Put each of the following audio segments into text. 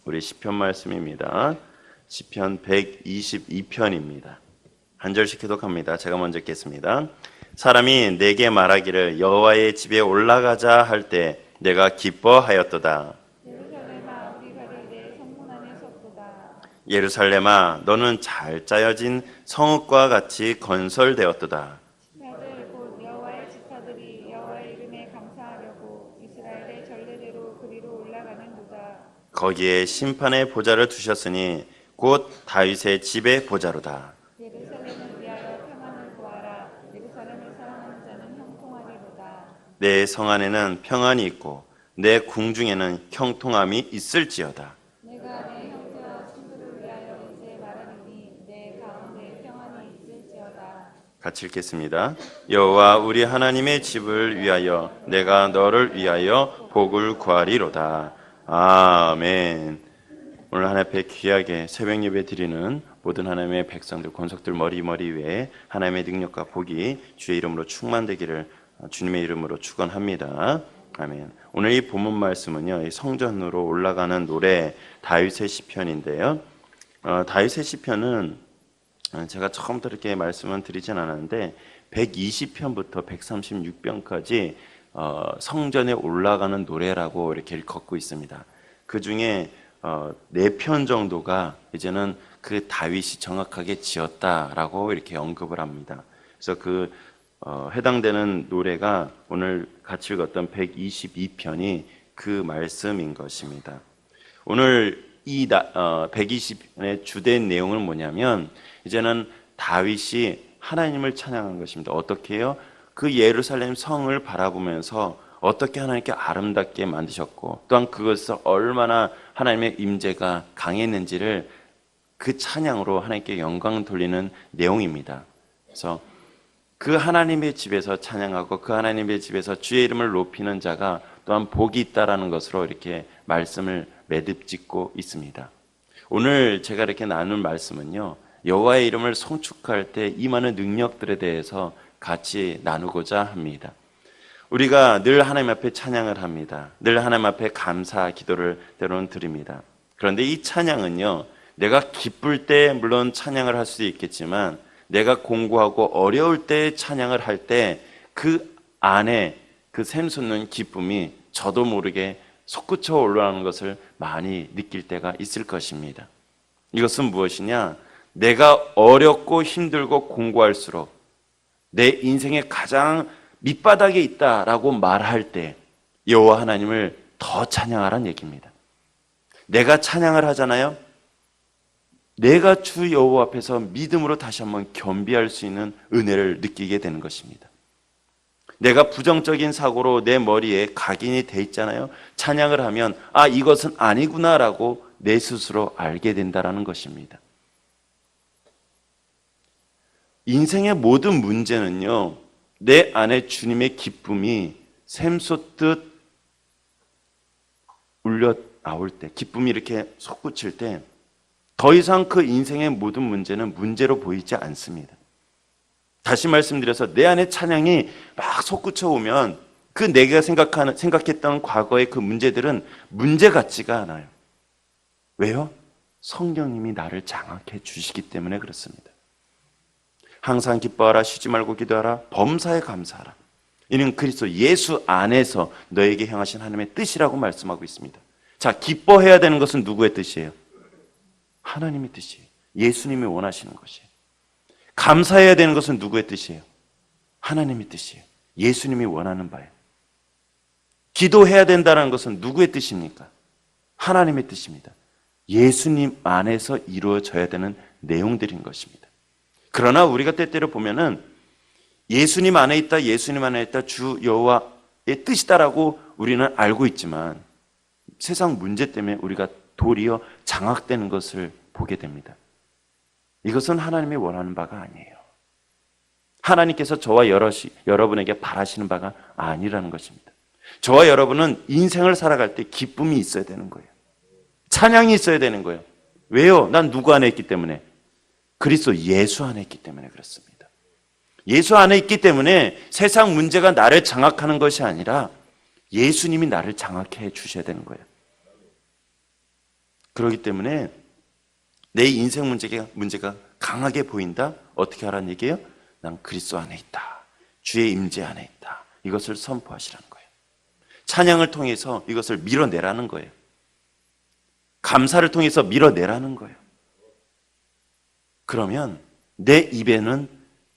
우리 시편 말씀입니다. 시편 122편입니다. 한 절씩 교독합니다. 제가 먼저 읽겠습니다. 사람이 내게 말하기를 여호와의 집에 올라가자 할 때 내가 기뻐하였도다. 예루살렘아 우리가 내 성문 안에 섰도다. 예루살렘아 너는 잘 짜여진 성읍과 같이 건설되었도다. 지파들 곧 여호와의 지파들이 여호와의 이름에 감사하려고 이스라엘의 전례대로 그리로 올라가는도다. 거기에 심판의 보좌를 두셨으니 곧 다윗의 집의 보좌로다. 예루살렘을 위하여 평안을 구하라. 예루살렘을 사랑하는 자는 형통하리로다. 내 성 안에는 평안이 있고 내 궁중에는 형통함이 있을지어다. 내가 내 형제와 친구를 위하여 이제 말하리니 내 가운데 평안이 있을지어다. 같이 읽겠습니다. 여호와 우리 하나님의 집을 위하여 내가 너를 위하여 복을 구하리로다. 아멘. 오늘 하나님 앞에 귀하게 새벽 예배 드리는 모든 하나님의 백성들, 권속들 머리 위에 하나님의 능력과 복이 주의 이름으로 충만되기를 주님의 이름으로 축원합니다. 아멘. 오늘 이 본문 말씀은요, 이 성전으로 올라가는 노래 다윗의 시편인데요. 다윗의 시편은 제가 처음부터 이렇게 말씀은 드리진 않았는데 120편부터 136편까지 성전에 올라가는 노래라고 이렇게 일컫고 있습니다. 그 중에 4편 정도가 이제는 그 다윗이 정확하게 지었다라고 이렇게 언급을 합니다. 그래서 그 해당되는 노래가 오늘 같이 읽었던 122편이 그 말씀인 것입니다. 오늘 이 120편의 주된 내용은 뭐냐면 이제는 다윗이 하나님을 찬양한 것입니다. 어떻게 해요? 그 예루살렘 성을 바라보면서 어떻게 하나님께 아름답게 만드셨고 또한 그것에서 얼마나 하나님의 임재가 강했는지를 그 찬양으로 하나님께 영광 돌리는 내용입니다. 그래서 그 하나님의 집에서 찬양하고 그 하나님의 집에서 주의 이름을 높이는 자가 또한 복이 있다라는 것으로 이렇게 말씀을 매듭짓고 있습니다. 오늘 제가 이렇게 나눈 말씀은요, 여호와의 이름을 송축할 때 임하는 능력들에 대해서 같이 나누고자 합니다. 우리가 늘 하나님 앞에 찬양을 합니다. 늘 하나님 앞에 감사 기도를 때로는 드립니다. 그런데 이 찬양은요, 내가 기쁠 때 물론 찬양을 할 수도 있겠지만 내가 공고하고 어려울 때 찬양을 할 때 그 안에 그 샘솟는 기쁨이 저도 모르게 솟구쳐 올라오는 것을 많이 느낄 때가 있을 것입니다. 이것은 무엇이냐? 내가 어렵고 힘들고 공고할수록 내 인생의 가장 밑바닥에 있다라고 말할 때 여호와 하나님을 더 찬양하라는 얘기입니다. 내가 찬양을 하잖아요. 내가 주 여호와 앞에서 믿음으로 다시 한번 겸비할 수 있는 은혜를 느끼게 되는 것입니다. 내가 부정적인 사고로 내 머리에 각인이 돼 있잖아요. 찬양을 하면 이것은 아니구나라고 내 스스로 알게 된다라는 것입니다. 인생의 모든 문제는요, 내 안에 주님의 기쁨이 샘솟듯 울려 나올 때, 기쁨이 이렇게 솟구칠 때 더 이상 그 인생의 모든 문제는 문제로 보이지 않습니다. 다시 말씀드려서 내 안에 찬양이 막 솟구쳐 오면 그 내가 생각했던 과거의 그 문제들은 문제 같지가 않아요. 왜요? 성령님이 나를 장악해 주시기 때문에 그렇습니다. 항상 기뻐하라, 쉬지 말고 기도하라, 범사에 감사하라. 이는 그리스도 예수 안에서 너에게 향하신 하나님의 뜻이라고 말씀하고 있습니다. 자, 기뻐해야 되는 것은 누구의 뜻이에요? 하나님의 뜻이에요. 예수님이 원하시는 것이에요. 감사해야 되는 것은 누구의 뜻이에요? 하나님의 뜻이에요. 예수님이 원하는 바예요. 기도해야 된다는 것은 누구의 뜻입니까? 하나님의 뜻입니다. 예수님 안에서 이루어져야 되는 내용들인 것입니다. 그러나 우리가 때때로 보면은 예수님 안에 있다, 예수님 안에 있다, 주 여호와의 뜻이다라고 우리는 알고 있지만 세상 문제 때문에 우리가 도리어 장악되는 것을 보게 됩니다. 이것은 하나님이 원하는 바가 아니에요. 하나님께서 저와 여러분에게 바라시는 바가 아니라는 것입니다. 저와 여러분은 인생을 살아갈 때 기쁨이 있어야 되는 거예요. 찬양이 있어야 되는 거예요. 왜요? 난 누구 안에 있기 때문에? 그리스도 예수 안에 있기 때문에 그렇습니다. 예수 안에 있기 때문에 세상 문제가 나를 장악하는 것이 아니라 예수님이 나를 장악해 주셔야 되는 거예요. 그렇기 때문에 내 인생 문제가 강하게 보인다? 어떻게 하라는 얘기예요? 난 그리스도 안에 있다. 주의 임재 안에 있다. 이것을 선포하시라는 거예요. 찬양을 통해서 이것을 밀어내라는 거예요. 감사를 통해서 밀어내라는 거예요. 그러면 내 입에는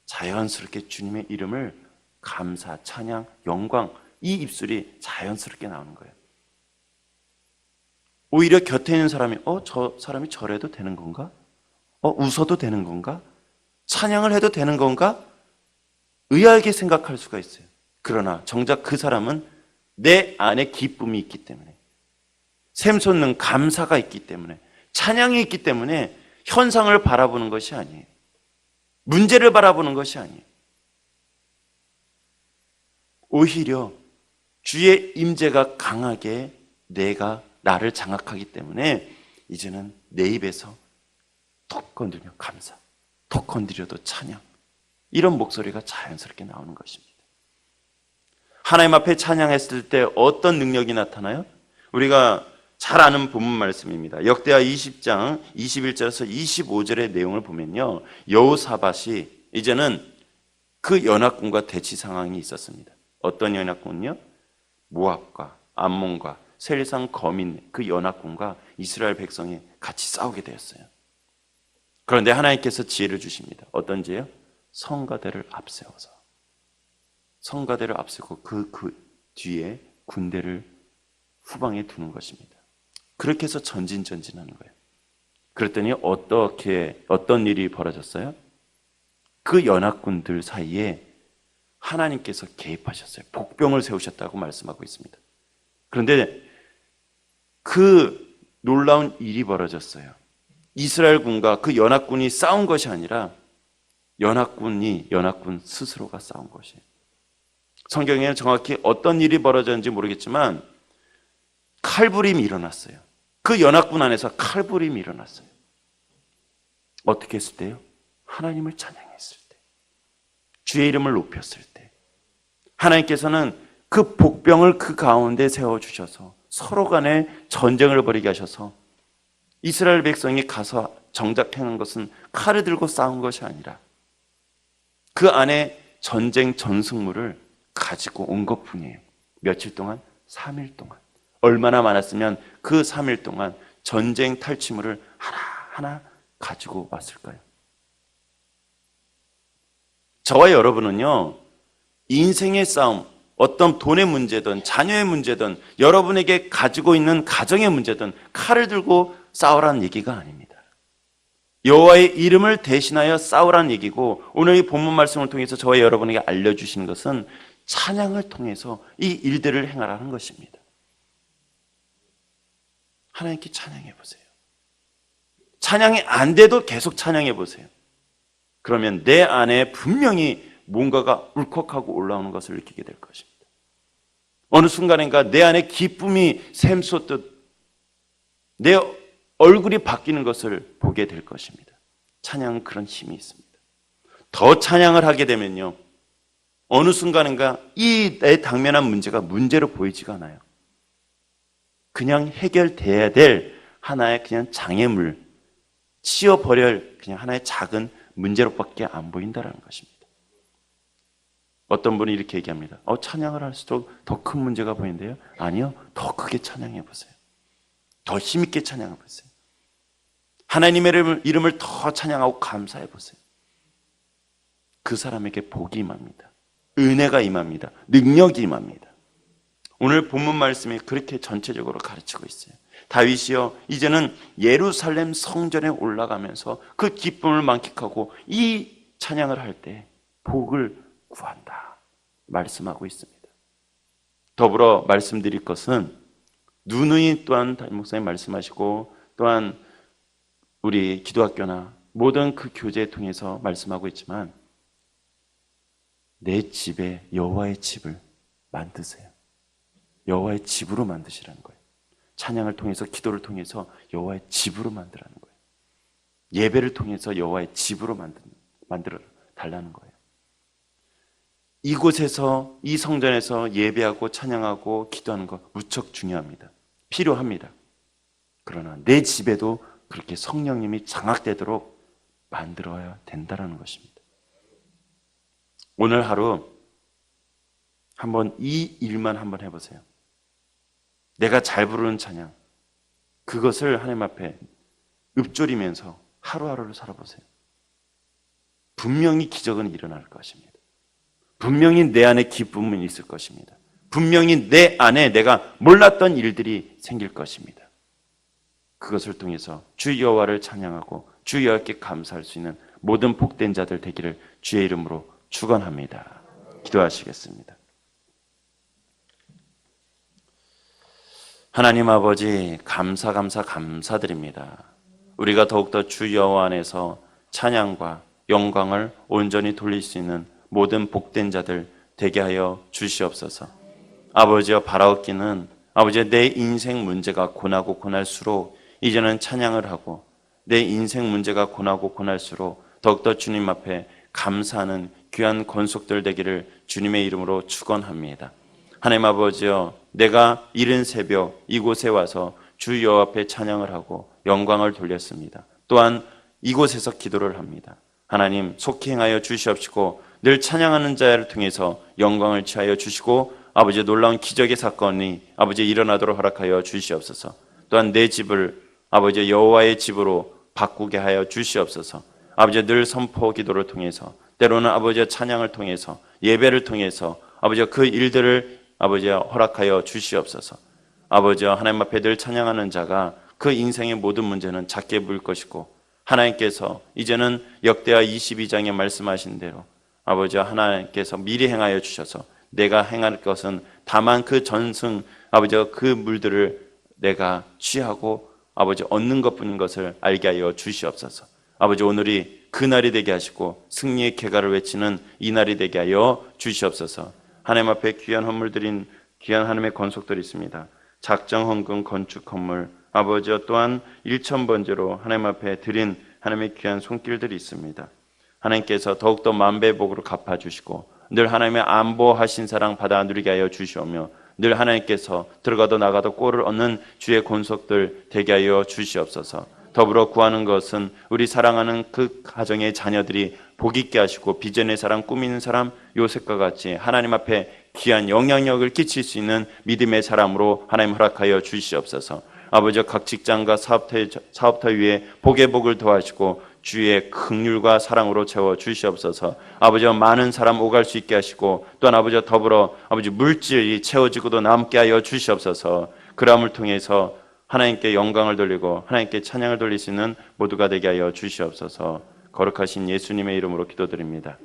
자연스럽게 주님의 이름을 감사, 찬양, 영광, 이 입술이 자연스럽게 나오는 거예요. 오히려 곁에 있는 사람이 저 사람이 저래도 되는 건가? 웃어도 되는 건가? 찬양을 해도 되는 건가? 의아하게 생각할 수가 있어요. 그러나 정작 그 사람은 내 안에 기쁨이 있기 때문에, 샘솟는 감사가 있기 때문에, 찬양이 있기 때문에 현상을 바라보는 것이 아니에요. 문제를 바라보는 것이 아니에요. 오히려 주의 임재가 강하게 나를 장악하기 때문에 이제는 내 입에서 톡 건드리면 감사, 톡 건드려도 찬양, 이런 목소리가 자연스럽게 나오는 것입니다. 하나님 앞에 찬양했을 때 어떤 능력이 나타나요? 우리가 잘 아는 본문 말씀입니다. 역대하 20장 21절에서 25절의 내용을 보면요, 여호사밧이 이제는 그 연합군과 대치 상황이 있었습니다. 어떤 연합군요? 모압과 암몬과 세리산 거민, 그 연합군과 이스라엘 백성이 같이 싸우게 되었어요. 그런데 하나님께서 지혜를 주십니다. 어떤 지혜요? 성가대를 앞세워서, 성가대를 앞세우고 그 뒤에 군대를 후방에 두는 것입니다. 그렇게 해서 전진하는 거예요. 그랬더니 어떤 일이 벌어졌어요? 그 연합군들 사이에 하나님께서 개입하셨어요. 복병을 세우셨다고 말씀하고 있습니다. 그런데 그 놀라운 일이 벌어졌어요. 이스라엘군과 그 연합군이 싸운 것이 아니라 연합군 스스로가 싸운 것이에요. 성경에는 정확히 어떤 일이 벌어졌는지 모르겠지만 칼부림이 일어났어요. 그 연합군 안에서 칼부림이 일어났어요. 어떻게 했을 때요? 하나님을 찬양했을 때, 주의 이름을 높였을 때, 하나님께서는 그 복병을 그 가운데 세워주셔서 서로 간에 전쟁을 벌이게 하셔서 이스라엘 백성이 가서 정작 행한 것은 칼을 들고 싸운 것이 아니라 그 안에 전쟁 전승물을 가지고 온 것뿐이에요. 며칠 동안? 3일 동안. 얼마나 많았으면 그 3일 동안 전쟁 탈취물을 하나하나 가지고 왔을까요? 저와 여러분은요, 인생의 싸움, 어떤 돈의 문제든 자녀의 문제든 여러분에게 가지고 있는 가정의 문제든 칼을 들고 싸우라는 얘기가 아닙니다. 여호와의 이름을 대신하여 싸우라는 얘기고, 오늘 이 본문 말씀을 통해서 저와 여러분에게 알려주시는 것은 찬양을 통해서 이 일들을 행하라는 것입니다. 하나님께 찬양해 보세요. 찬양이 안 돼도 계속 찬양해 보세요. 그러면 내 안에 분명히 뭔가가 울컥하고 올라오는 것을 느끼게 될 것입니다. 어느 순간인가 내 안에 기쁨이 샘솟듯 내 얼굴이 바뀌는 것을 보게 될 것입니다. 찬양은 그런 힘이 있습니다. 더 찬양을 하게 되면요, 어느 순간인가 이 내 당면한 문제가 문제로 보이지가 않아요. 그냥 해결돼야 될 하나의 그냥 장애물, 치워버릴 그냥 하나의 작은 문제로밖에 안 보인다는 것입니다. 어떤 분이 이렇게 얘기합니다. 찬양을 할수록 더 큰 문제가 보이는데요. 아니요, 더 크게 찬양해 보세요. 더 힘있게 찬양해 보세요. 하나님의 이름을 더 찬양하고 감사해 보세요. 그 사람에게 복이 임합니다. 은혜가 임합니다. 능력이 임합니다. 오늘 본문 말씀이 그렇게 전체적으로 가르치고 있어요. 다윗이요, 이제는 예루살렘 성전에 올라가면서 그 기쁨을 만끽하고 이 찬양을 할 때 복을 구한다 말씀하고 있습니다. 더불어 말씀드릴 것은 누누이 또한 담임 목사님 말씀하시고 또한 우리 기도학교나 모든 그 교제를 통해서 말씀하고 있지만, 내 집에 여호와의 집을 만드세요. 여호와의 집으로 만드시라는 거예요. 찬양을 통해서, 기도를 통해서 여호와의 집으로 만들라는 거예요. 예배를 통해서 여호와의 집으로 만들어 달라는 거예요. 이곳에서, 이 성전에서 예배하고 찬양하고 기도하는 거 무척 중요합니다. 필요합니다. 그러나 내 집에도 그렇게 성령님이 장악되도록 만들어야 된다는 것입니다. 오늘 하루 한번 이 일만 한번 해보세요. 내가 잘 부르는 찬양, 그것을 하나님 앞에 읊조리면서 하루하루를 살아보세요. 분명히 기적은 일어날 것입니다. 분명히 내 안에 기쁨은 있을 것입니다. 분명히 내 안에 내가 몰랐던 일들이 생길 것입니다. 그것을 통해서 주 여호와를 찬양하고 주 여호와께 감사할 수 있는 모든 복된 자들 되기를 주의 이름으로 축원합니다. 기도하시겠습니다. 하나님 아버지, 감사드립니다. 우리가 더욱더 주 여호와 안에서 찬양과 영광을 온전히 돌릴 수 있는 모든 복된 자들 되게 하여 주시옵소서. 아버지여, 바라옵기는 아버지, 내 인생 문제가 고나고 고날수록 이제는 찬양을 하고, 내 인생 문제가 고나고 고날수록 더욱더 주님 앞에 감사하는 귀한 권속들 되기를 주님의 이름으로 축원합니다. 하나님 아버지여, 내가 이른 새벽 이곳에 와서 주 여호와 앞에 찬양을 하고 영광을 돌렸습니다. 또한 이곳에서 기도를 합니다. 하나님, 속히 행하여 주시옵시고 늘 찬양하는 자를 통해서 영광을 취하여 주시고 아버지, 놀라운 기적의 사건이 아버지 일어나도록 허락하여 주시옵소서. 또한 내 집을 아버지 여호와의 집으로 바꾸게 하여 주시옵소서. 아버지, 늘 선포 기도를 통해서, 때로는 아버지의 찬양을 통해서, 예배를 통해서 아버지 그 일들을 아버지 허락하여 주시옵소서. 아버지, 하나님 앞에 늘 찬양하는 자가 그 인생의 모든 문제는 작게 보일 것이고, 하나님께서 이제는 역대하 22장에 말씀하신 대로 아버지 하나님께서 미리 행하여 주셔서 내가 행할 것은 다만 그 전승 아버지 그 물들을 내가 취하고 아버지 얻는 것뿐인 것을 알게 하여 주시옵소서. 아버지, 오늘이 그 날이 되게 하시고 승리의 궤가를 외치는 이 날이 되게 하여 주시옵소서. 하나님 앞에 귀한 헌물들인 귀한 하나님의 권속들이 있습니다. 작정 헌금 건축 건물 아버지와 또한 1,000번제로 하나님 앞에 드린 하나님의 귀한 손길들이 있습니다. 하나님께서 더욱더 만배복으로 갚아주시고 늘 하나님의 안보하신 사랑 받아 누리게 하여 주시오며 늘 하나님께서 들어가도 나가도 꼴을 얻는 주의 권속들 되게 하여 주시옵소서. 더불어 구하는 것은 우리 사랑하는 그 가정의 자녀들이 복 있게 하시고 비전의 사람, 꿈 있는 사람 요셉과 같이 하나님 앞에 귀한 영향력을 끼칠 수 있는 믿음의 사람으로 하나님 허락하여 주시옵소서. 아버지, 각 직장과 사업터 위에 복의 복을 더하시고 주의 긍휼과 사랑으로 채워 주시옵소서. 아버지, 많은 사람 오갈 수 있게 하시고 또한 아버지 더불어 아버지 물질이 채워지고도 남게 하여 주시옵소서. 그러함을 통해서 하나님께 영광을 돌리고 하나님께 찬양을 돌릴 수 있는 모두가 되게 하여 주시옵소서. 거룩하신 예수님의 이름으로 기도드립니다.